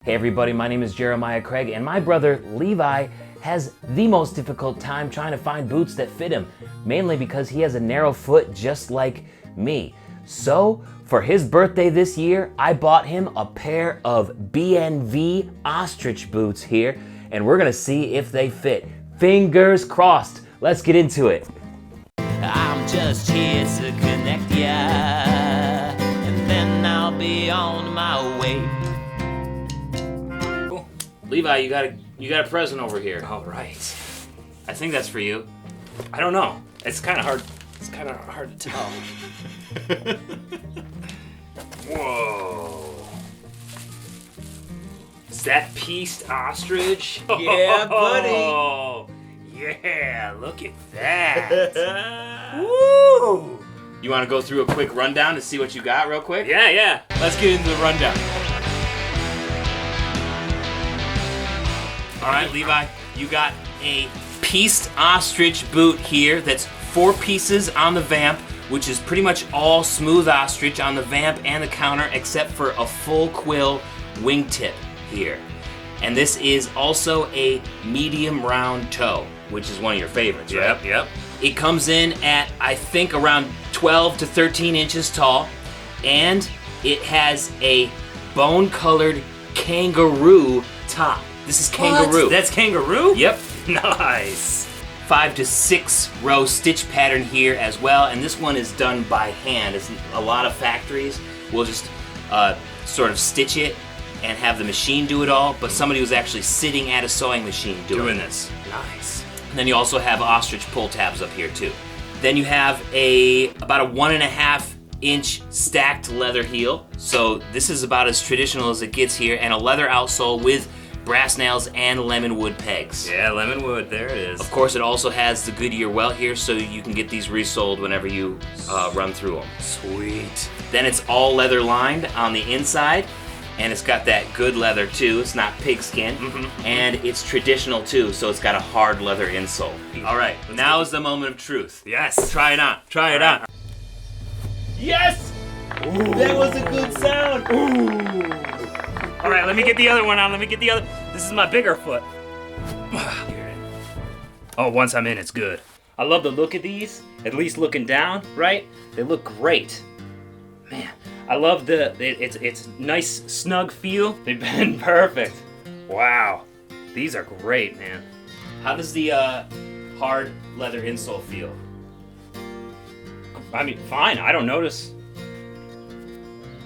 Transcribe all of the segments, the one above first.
Hey everybody, my name is Jeremiah Craig, and my brother Levi has the most difficult time trying to find boots that fit him, mainly because he has a narrow foot just like me. So, for his birthday this year, I bought him a pair of BNV ostrich boots here, and we're gonna see if they fit. Fingers crossed. Let's get into it. I'm just here to connect ya, and then I'll be on my way. Levi, you got a present over here. All right. I think that's for you. I don't know. It's kind of hard. It's kind of hard to tell. Whoa. Is that pieced ostrich? Yeah, buddy. Oh, yeah, look at that. Woo! You want to go through a quick rundown to see what you got real quick? Yeah. Let's get into the rundown. All right, Levi, you got a pieced ostrich boot here that's 4 pieces on the vamp, which is pretty much all smooth ostrich on the vamp and the counter except for a full quill wingtip here. And this is also a medium round toe, which is one of your favorites, right? Yep. It comes in at, I think, around 12 to 13 inches tall, and it has a bone-colored kangaroo top. This is kangaroo. What? That's kangaroo? Yep. Nice. 5 to 6 row stitch pattern here as well, and this one is done by hand. It's a lot of factories will just sort of stitch it and have the machine do it all, but somebody was actually sitting at a sewing machine doing this. Nice. And then you also have ostrich pull tabs up here too. Then you have about a 1.5 inch stacked leather heel. So this is about as traditional as it gets here, and a leather outsole with brass nails and lemon wood pegs. Yeah, lemon wood. There it is. Of course, it also has the Goodyear welt here, so you can get these resold whenever you run through them. Sweet. Then it's all leather lined on the inside, and it's got that good leather too. It's not pigskin, and it's traditional too, so it's got a hard leather insole. All right, now is the moment of truth. Yes. Try it on. Try it on. Yes. Ooh. That was a good sound. Ooh. All right, let me get the other one on. This is my bigger foot. Oh, once I'm in, it's good. I love the look of these, at least looking down, right? They look great. Man, I love it's nice, snug feel. They've been perfect. Wow, these are great, man. How does the hard leather insole feel? I mean, fine, I don't notice.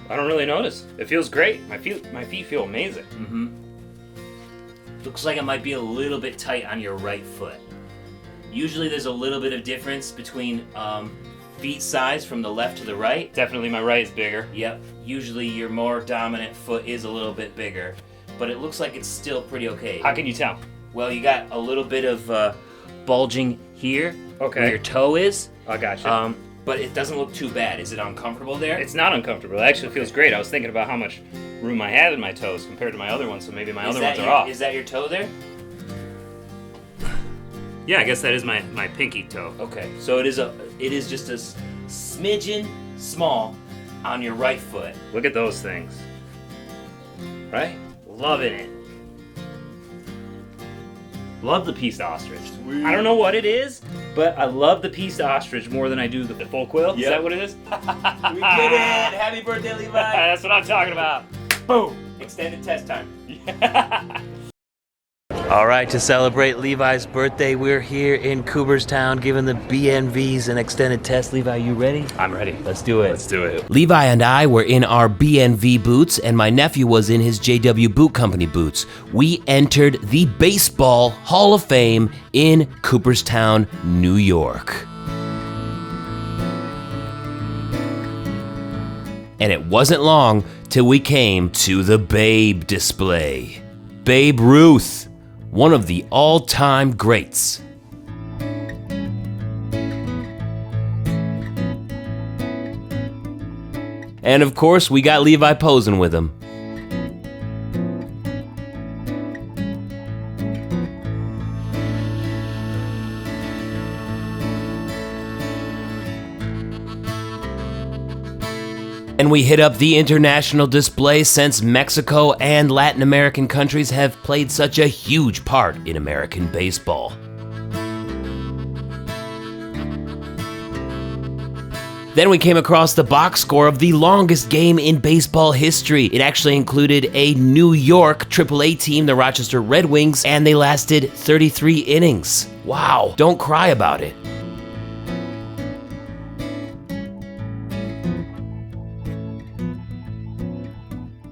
I don't really notice. It feels great. My feet feel amazing. Looks like it might be a little bit tight on your right foot. Usually there's a little bit of difference between feet size from the left to the right. Definitely my right is bigger. Yep. Usually your more dominant foot is a little bit bigger, but it looks like it's still pretty okay. How can you tell? Well, you got a little bit of bulging here where your toe is. I gotcha. But it doesn't look too bad. Is it uncomfortable there? It's not uncomfortable. It actually feels great. I was thinking about how much room I had in my toes compared to my other ones, so maybe my other ones are off. Is that your toe there? Yeah, I guess that is my pinky toe. Okay, so it is just a smidgen small on your right foot. Look at those things. Right? Loving it. Love the pieced ostrich. Sweet. I don't know what it is, but I love the pieced ostrich more than I do the full quill. Yep. Is that what it is? We did it! Happy birthday, Levi! That's what I'm talking about. Boom! Extended test time. All right, to celebrate Levi's birthday, we're here in Cooperstown giving the BNVs an extended test. Levi, you ready? I'm ready. Let's do it. Let's do it. Levi and I were in our BNV boots, and my nephew was in his JW Boot Company boots. We entered the Baseball Hall of Fame in Cooperstown, New York. And it wasn't long till we came to the Babe display. Babe Ruth, one of the all-time greats. And of course, we got Levi posing with him. And we hit up the international display since Mexico and Latin American countries have played such a huge part in American baseball. Then we came across the box score of the longest game in baseball history. It actually included a New York AAA team, the Rochester Red Wings, and they lasted 33 innings. Wow, don't cry about it.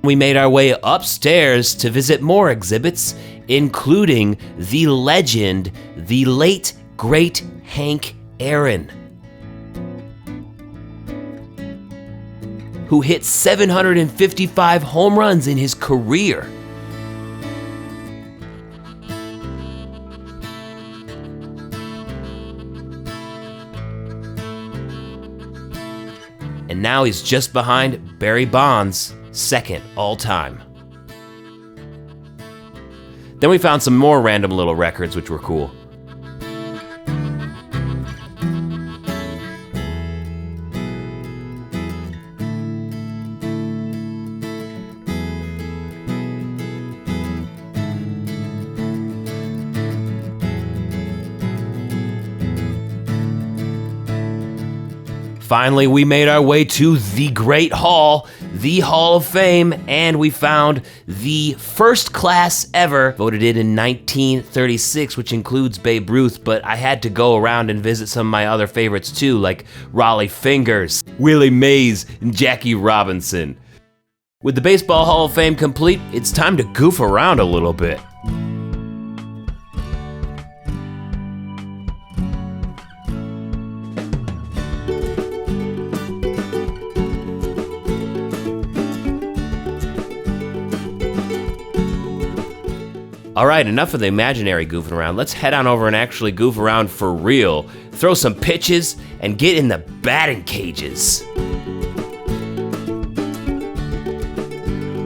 We made our way upstairs to visit more exhibits, including the legend, the late, great Hank Aaron, who hit 755 home runs in his career. And now he's just behind Barry Bonds, second all-time. Then we found some more random little records which were cool. Finally, we made our way to the Great Hall, the Hall of Fame, and we found the first class ever voted in 1936, which includes Babe Ruth, but I had to go around and visit some of my other favorites too, like Raleigh Fingers, Willie Mays, and Jackie Robinson. With the Baseball Hall of Fame complete, it's time to goof around a little bit. All right, enough of the imaginary goofing around. Let's head on over and actually goof around for real. Throw some pitches and get in the batting cages.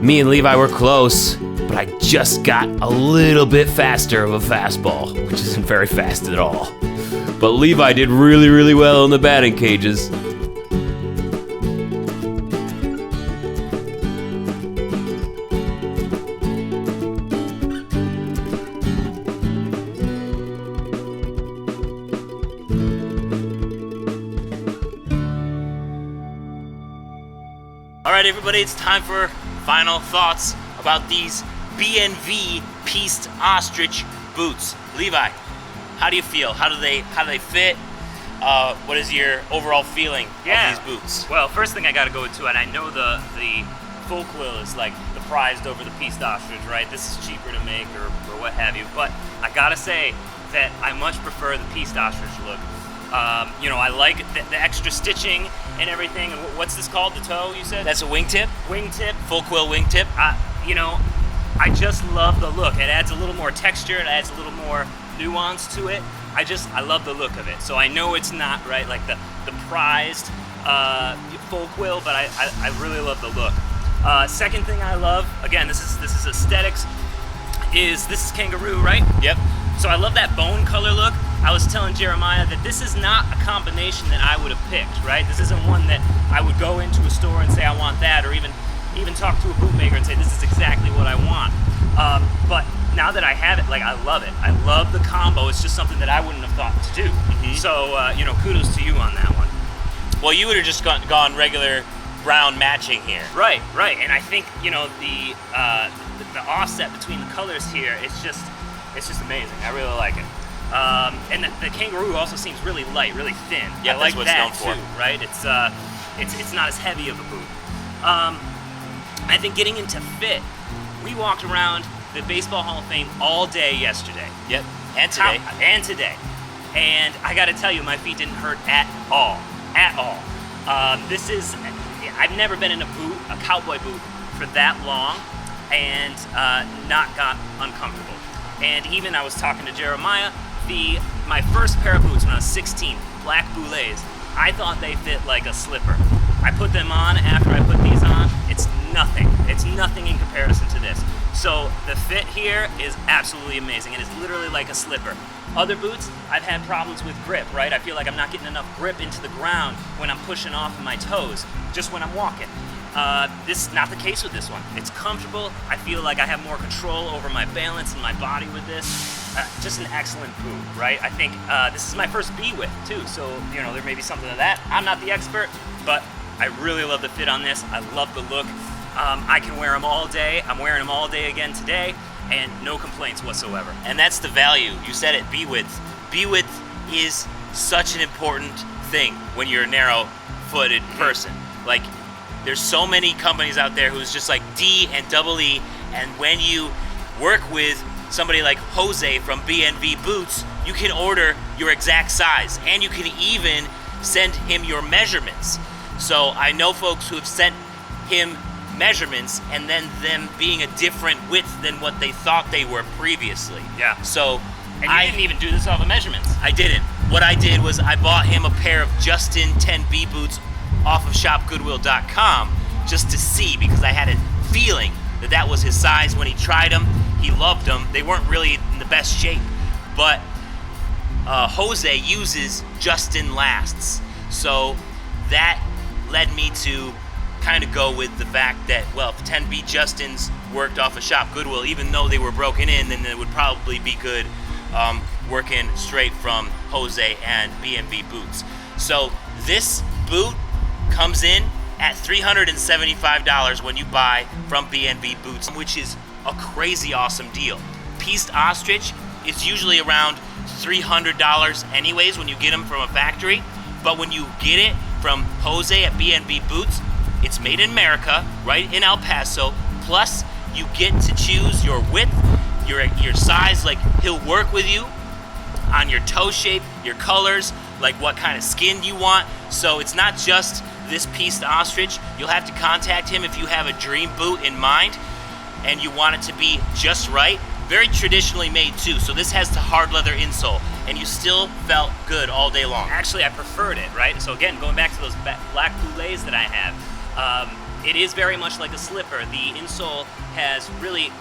Me and Levi were close, but I just got a little bit faster of a fastball, which isn't very fast at all. But Levi did really, really well in the batting cages. All right, everybody, it's time for final thoughts about these BNV pieced ostrich boots. Levi, how do you feel? How do they fit? What is your overall feeling of these boots? Well, first thing I got to go into, and I know the full quill is like the prized over the pieced ostrich, right? This is cheaper to make or what have you, but I gotta say that I much prefer the pieced ostrich look. I like the extra stitching and everything. And what's this called? The toe, you said? That's a wingtip? Wingtip. Full quill wingtip? I just love the look. It adds a little more texture. It adds a little more nuance to it. I love the look of it. So I know it's not, right, like the prized full quill, but I really love the look. Second thing I love, again, this is aesthetics, this is kangaroo, right? Yep. So I love that bone color look. I was telling Jeremiah that this is not a combination that I would have picked, right? This isn't one that I would go into a store and say I want that, or even talk to a bootmaker and say this is exactly what I want. But now that I have it, like, I love it. I love the combo. It's just something that I wouldn't have thought to do. Mm-hmm. So, kudos to you on that one. Well, you would have just gone regular brown matching here. Right. And I think, the offset between the colors here, it's just amazing. I really like it. And the kangaroo also seems really light, really thin. Yeah, I like that's what that it's known too, for. right? It's not as heavy of a boot. I think getting into fit, we walked around the Baseball Hall of Fame all day yesterday. Yep, and today. And I got to tell you, my feet didn't hurt at all. I've never been in a cowboy boot for that long and not got uncomfortable. And even I was talking to Jeremiah, my first pair of boots when I was 16, black boulets, I thought they fit like a slipper. I put them on after I put these on, it's nothing. It's nothing in comparison to this. So the fit here is absolutely amazing. It is literally like a slipper. Other boots, I've had problems with grip, right? I feel like I'm not getting enough grip into the ground when I'm pushing off of my toes, just when I'm walking. This is not the case with this one. It's comfortable. I feel like I have more control over my balance and my body with this. Just an excellent boot, right? I think this is my first B width too, so you know there may be something to that. I'm not the expert, but I really love the fit on this. I love the look. I can wear them all day. I'm wearing them all day again today, and no complaints whatsoever. And that's the value. You said it, B width. B width is such an important thing when you're a narrow-footed person. Like, there's so many companies out there who's just like D and double E, and when you work with somebody like Jose from BNV Boots, you can order your exact size, and you can even send him your measurements. So I know folks who have sent him measurements and then them being a different width than what they thought they were previously. Yeah. So And you didn't even do this off of measurements. I didn't. What I did was I bought him a pair of Justin 10B boots off of shopgoodwill.com just to see, because I had a feeling that that was his size. When he tried them, he loved them. They weren't really in the best shape, but Jose uses Justin lasts. So that led me to kind of go with the fact that, well, if 10B Justins worked off of Shop Goodwill, even though they were broken in, then it would probably be good working straight from Jose and BNV Boots. So this boot comes in at $375 when you buy from BNV Boots, which is a crazy awesome deal. Pieced ostrich is usually around $300 anyways when you get them from a factory, but when you get it from Jose at BNV Boots, it's made in America, right in El Paso, plus you get to choose your width, your size. Like, he'll work with you on your toe shape, your colors, like what kind of skin you want. So it's not just this pieced ostrich. You'll have to contact him if you have a dream boot in mind and you want it to be just right. Very traditionally made too, so this has the hard leather insole, and you still felt good all day long. Actually, I preferred it, right? So again, going back to those black boulets that I have, it is very much like a slipper. The insole has really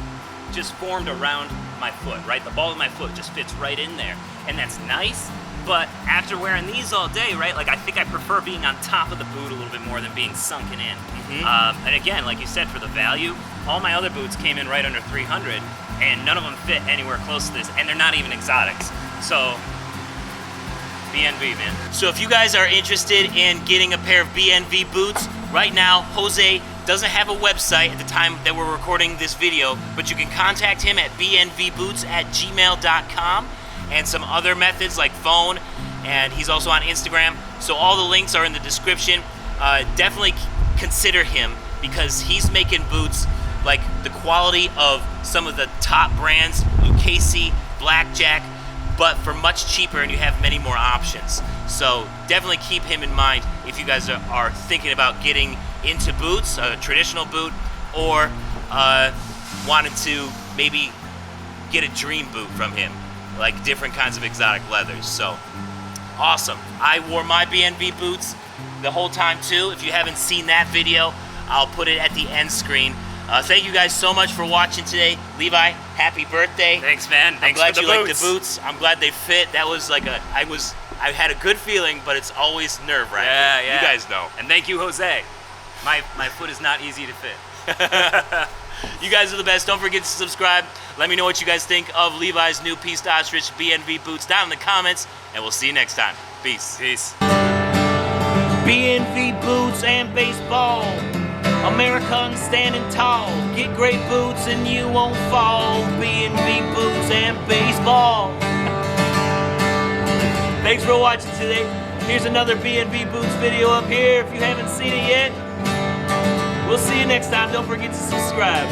just formed around my foot, right? The ball of my foot just fits right in there, and that's nice. But after wearing these all day, right, like I think I prefer being on top of the boot a little bit more than being sunken in. And again, like you said, for the value, all my other boots came in right under 300, and none of them fit anywhere close to this, and they're not even exotics. So, BNV, man. So if you guys are interested in getting a pair of BNV boots, right now, Jose doesn't have a website at the time that we're recording this video, but you can contact him at bnvboots@gmail.com, and some other methods like phone, and he's also on Instagram. So all the links are in the description. Definitely consider him, because he's making boots like the quality of some of the top brands, Lucchese, Blackjack, but for much cheaper, and you have many more options. So definitely keep him in mind if you guys are thinking about getting into boots, a traditional boot, or wanted to maybe get a dream boot from him, like different kinds of exotic leathers. So awesome. I wore my BNV boots the whole time too. If you haven't seen that video, I'll put it at the end screen. Thank you guys so much for watching today. Levi, happy birthday. Thanks, man. Thanks I'm glad for you liked the boots. I'm glad they fit. That was like I had a good feeling, but it's always nerve-wracking. Yeah. You guys know. And thank you, Jose. My foot is not easy to fit. You guys are the best. Don't forget to subscribe. Let me know what you guys think of Levi's new pieced ostrich BNV boots down in the comments, and we'll see you next time. Peace. BNV boots and baseball. Americans standing tall. Get great boots and you won't fall. BNV boots and baseball. Thanks for watching today. Here's another BNV Boots video up here if you haven't seen it yet. We'll see you next time. Don't forget to subscribe.